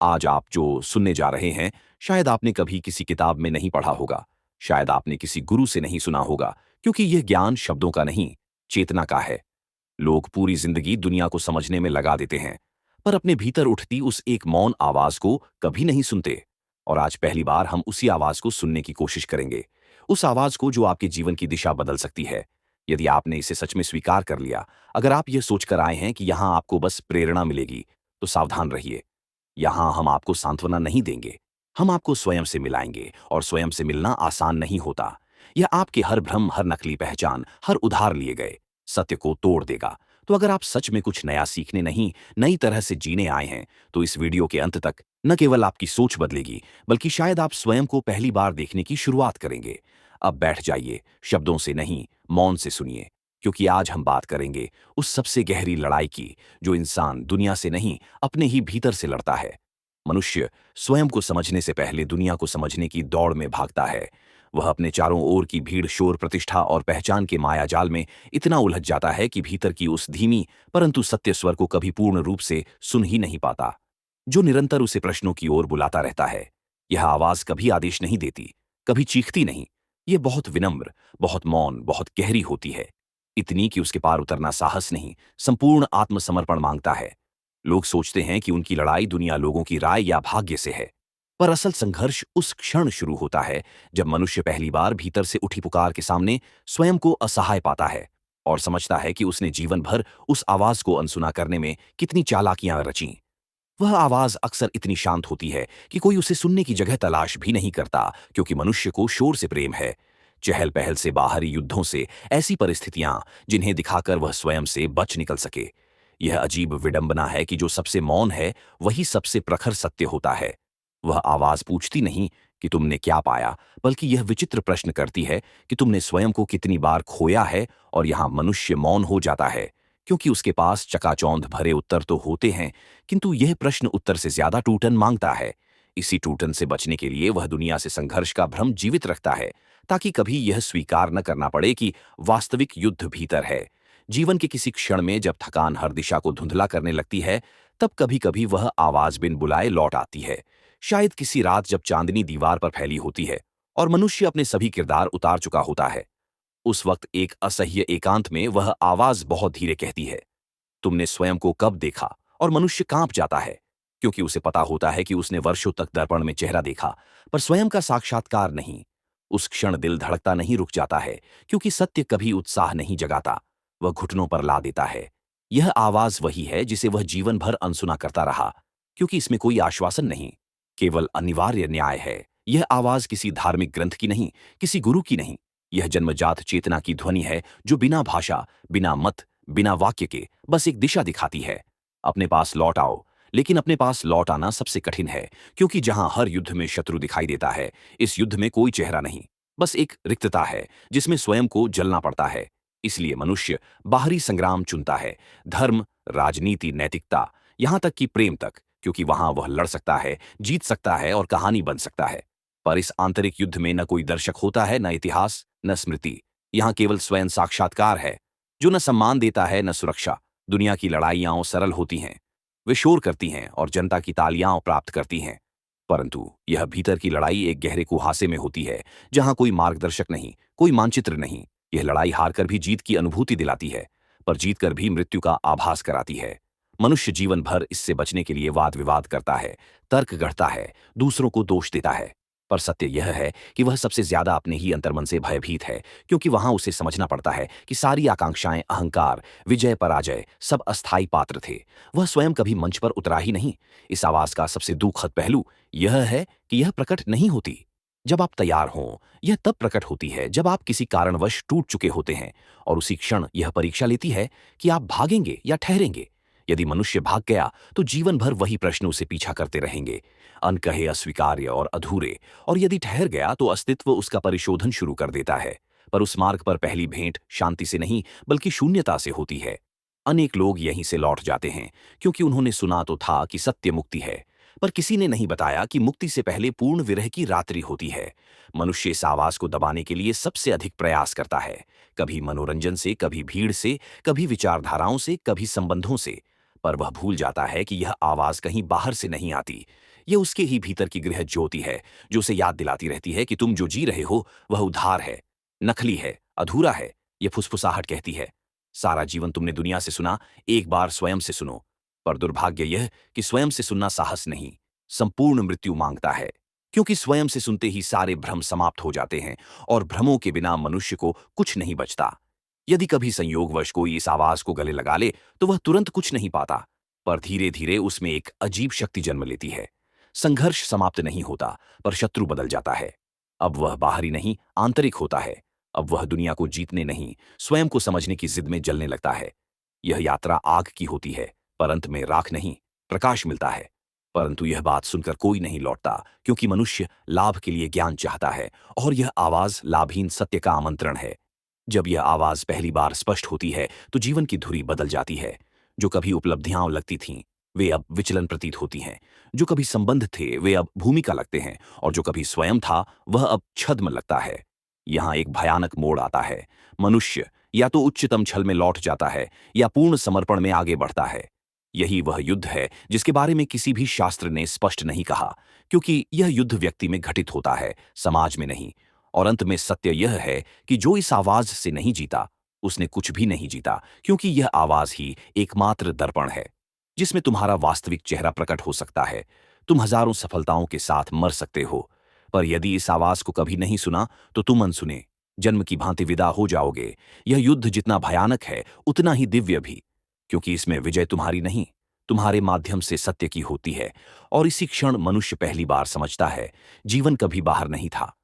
आज आप जो सुनने जा रहे हैं, शायद आपने कभी किसी किताब में नहीं पढ़ा होगा, शायद आपने किसी गुरु से नहीं सुना होगा, क्योंकि यह ज्ञान शब्दों का नहीं, चेतना का है। लोग पूरी जिंदगी दुनिया को समझने में लगा देते हैं, पर अपने भीतर उठती उस एक मौन आवाज को कभी नहीं सुनते। और आज पहली बार हम उसी आवाज को सुनने की कोशिश करेंगे, उस आवाज को जो आपके जीवन की दिशा बदल सकती है। यदि आपने इसे सच में स्वीकार कर लिया, अगर आप यह सोचकर आए हैं कि यहां आपको बस प्रेरणा मिलेगी, तो सावधान रहिए। यहां हम आपको सांत्वना नहीं देंगे, हम आपको स्वयं से मिलाएंगे, और स्वयं से मिलना आसान नहीं होता। यह आपके हर भ्रम, हर नकली पहचान, हर उधार लिए गए सत्य को तोड़ देगा। तो अगर आप सच में कुछ नया सीखने नहीं, नई तरह से जीने आए हैं, तो इस वीडियो के अंत तक न केवल आपकी सोच बदलेगी, बल्कि शायद आप स्वयं को पहली बार देखने की शुरुआत करेंगे। अब बैठ जाइए, शब्दों से नहीं, मौन से सुनिए, क्योंकि आज हम बात करेंगे उस सबसे गहरी लड़ाई की, जो इंसान दुनिया से नहीं, अपने ही भीतर से लड़ता है। मनुष्य स्वयं को समझने से पहले दुनिया को समझने की दौड़ में भागता है। वह अपने चारों ओर की भीड़, शोर, प्रतिष्ठा और पहचान के मायाजाल में इतना उलझ जाता है कि भीतर की उस धीमी परंतु सत्य स्वर को कभी पूर्ण रूप से सुन ही नहीं पाता, जो निरंतर उसे प्रश्नों की ओर बुलाता रहता है। यह आवाज कभी आदेश नहीं देती, कभी चीखती नहीं। ये बहुत विनम्र, बहुत मौन, बहुत गहरी होती है, इतनी कि उसके पार उतरना साहस नहीं, संपूर्ण आत्मसमर्पण मांगता है। लोग सोचते हैं कि उनकी लड़ाई दुनिया, लोगों की राय या भाग्य से है, पर असल संघर्ष उस क्षण शुरू होता है जब मनुष्य पहली बार भीतर से उठी पुकार के सामने स्वयं को असहाय पाता है, और समझता है कि उसने जीवन भर उस आवाज को अनसुना करने में कितनी चालाकियां रचीं। वह आवाज अक्सर इतनी शांत होती है कि कोई उसे सुनने की जगह तलाश भी नहीं करता, क्योंकि मनुष्य को शोर से प्रेम है, चहल पहल से, बाहरी युद्धों से, ऐसी परिस्थितियां जिन्हें दिखाकर वह स्वयं से बच निकल सके। यह अजीब विडंबना है कि जो सबसे मौन है, वही सबसे प्रखर सत्य होता है। वह आवाज पूछती नहीं कि तुमने क्या पाया, बल्कि यह विचित्र प्रश्न करती है कि तुमने स्वयं को कितनी बार खोया है। और यहां मनुष्य मौन हो जाता है, क्योंकि उसके पास चकाचौंध भरे उत्तर तो होते हैं, किंतु यह प्रश्न उत्तर से ज्यादा टूटन मांगता है। इसी टूटन से बचने के लिए वह दुनिया से संघर्ष का भ्रम जीवित रखता है, ताकि कभी यह स्वीकार न करना पड़े कि वास्तविक युद्ध भीतर है। जीवन के किसी क्षण में जब थकान हर दिशा को धुंधला करने लगती है, तब कभी कभी वह आवाज बिन बुलाए लौट आती है। शायद किसी रात जब चांदनी दीवार पर फैली होती है और मनुष्य अपने सभी किरदार उतार चुका होता है, उस वक्त एक असह्य एकांत में वह आवाज बहुत धीरे कहती है, तुमने स्वयं को कब देखा? और मनुष्य कांप जाता है, क्योंकि उसे पता होता है कि उसने वर्षों तक दर्पण में चेहरा देखा, पर स्वयं का साक्षात्कार नहीं। उस क्षण दिल धड़कता नहीं रुक जाता है, क्योंकि सत्य कभी उत्साह नहीं जगाता, वह घुटनों पर ला देता है। यह आवाज वही है जिसे वह जीवन भर अनसुना करता रहा, क्योंकि इसमें कोई आश्वासन नहीं, केवल अनिवार्य न्याय है। यह आवाज किसी धार्मिक ग्रंथ की नहीं, किसी गुरु की नहीं, यह जन्मजात चेतना की ध्वनि है, जो बिना भाषा, बिना मत, बिना वाक्य के बस एक दिशा दिखाती है। अपने पास लौट आओ। लेकिन अपने पास लौट आना सबसे कठिन है, क्योंकि जहां हर युद्ध में शत्रु दिखाई देता है, इस युद्ध में कोई चेहरा नहीं, बस एक रिक्तता है जिसमें स्वयं को जलना पड़ता है। इसलिए मनुष्य बाहरी संग्राम चुनता है, धर्म, राजनीति, नैतिकता, यहां तक कि प्रेम तक, क्योंकि वहां वह लड़ सकता है, जीत सकता है और कहानी बन सकता है। पर इस आंतरिक युद्ध में न कोई दर्शक होता है, न इतिहास, न स्मृति। यहां केवल स्वयं साक्षात्कार है, जो न सम्मान देता है, न सुरक्षा। दुनिया की लड़ाइयां सरल होती हैं, वे शोर करती हैं और जनता की तालियां प्राप्त करती हैं। परंतु यह भीतर की लड़ाई एक गहरे कुहासे में होती है, जहां कोई मार्गदर्शक नहीं, कोई मानचित्र नहीं। यह लड़ाई हारकर भी जीत की अनुभूति दिलाती है, पर जीतकर भी मृत्यु का आभास कराती है। मनुष्य जीवन भर इससे बचने के लिए वाद विवाद करता है, तर्क गढ़ता है, दूसरों को दोष देता है। पर सत्य यह है कि वह सबसे ज्यादा अपने ही अंतर्मन से भयभीत है, क्योंकि वहां उसे समझना पड़ता है कि सारी आकांक्षाएं, अहंकार, विजय, पराजय सब अस्थायी पात्र थे। वह स्वयं कभी मंच पर उतरा ही नहीं। इस आवाज का सबसे दुखद पहलू यह है कि यह प्रकट नहीं होती जब आप तैयार हों। यह तब प्रकट होती है जब आप किसी कारणवश टूट चुके होते हैं, और उसी क्षण यह परीक्षा लेती है कि आप भागेंगे या ठहरेंगे। यदि मनुष्य भाग गया, तो जीवन भर वही प्रश्न उसे पीछा करते रहेंगे, अनकहे, अस्वीकार्य और अधूरे। और यदि ठहर गया, तो अस्तित्व उसका परिशोधन शुरू कर देता है। पर उस मार्ग पर पहली भेंट शांति से नहीं, बल्कि शून्यता से होती है। अनेक लोग यहीं से लौट जाते हैं, क्योंकि उन्होंने सुना तो था कि सत्य मुक्ति है, पर किसी ने नहीं बताया कि मुक्ति से पहले पूर्ण विरह की रात्रि होती है। मनुष्य इस आवाज को दबाने के लिए सबसे अधिक प्रयास करता है, कभी मनोरंजन से, कभी भीड़ से, कभी विचारधाराओं से, कभी संबंधों से। पर वह भूल जाता है कि यह आवाज कहीं बाहर से नहीं आती। यह उसके ही भीतर की गृह ज्योति है, जो उसे याद दिलाती रहती है कि तुम जो जी रहे हो वह उधार है, नकली है, अधूरा है। यह फुसफुसाहट कहती है, सारा जीवन तुमने दुनिया से सुना, एक बार स्वयं से सुनो। पर दुर्भाग्य यह कि स्वयं से सुनना साहस नहीं, संपूर्ण मृत्यु मांगता है। क्योंकि स्वयं से सुनते ही सारे भ्रम समाप्त हो जाते हैं, और भ्रमों के बिना मनुष्य को कुछ नहीं बचता। यदि कभी संयोगवश कोई इस आवाज को गले लगा ले, तो वह तुरंत कुछ नहीं पाता, पर धीरे धीरे उसमें एक अजीब शक्ति जन्म लेती है। संघर्ष समाप्त नहीं होता, पर शत्रु बदल जाता है। अब वह बाहरी नहीं, आंतरिक होता है। अब वह दुनिया को जीतने नहीं, स्वयं को समझने की जिद में जलने लगता है। यह यात्रा आग की होती है, पर अंत में राख नहीं, प्रकाश मिलता है। परंतु यह बात सुनकर कोई नहीं लौटता, क्योंकि मनुष्य लाभ के लिए ज्ञान चाहता है, और यह आवाज लाभहीन सत्य का आमंत्रण है। जब यह आवाज पहली बार स्पष्ट होती है, तो जीवन की धुरी बदल जाती है। जो कभी उपलब्धियां लगती थीं, वे अब विचलन प्रतीत होती हैं। जो कभी संबंध थे, वे अब भूमिका लगते हैं, और जो कभी स्वयं था, वह अब छद्म लगता है। यहाँ एक भयानक मोड़ आता है। मनुष्य या तो उच्चतम छल में लौट जाता है, या पूर्ण समर्पण में आगे बढ़ता है। यही वह युद्ध है जिसके बारे में किसी भी शास्त्र ने स्पष्ट नहीं कहा, क्योंकि यह युद्ध व्यक्ति में घटित होता है, समाज में नहीं। और अंत में सत्य यह है कि जो इस आवाज से नहीं जीता, उसने कुछ भी नहीं जीता, क्योंकि यह आवाज ही एकमात्र दर्पण है जिसमें तुम्हारा वास्तविक चेहरा प्रकट हो सकता है। तुम हजारों सफलताओं के साथ मर सकते हो, पर यदि इस आवाज को कभी नहीं सुना, तो तुम अनसुने जन्म की भांति विदा हो जाओगे। यह युद्ध जितना भयानक है, उतना ही दिव्य भी, क्योंकि इसमें विजय तुम्हारी नहीं, तुम्हारे माध्यम से सत्य की होती है। और इसी क्षण मनुष्य पहली बार समझता है, जीवन कभी बाहर नहीं था,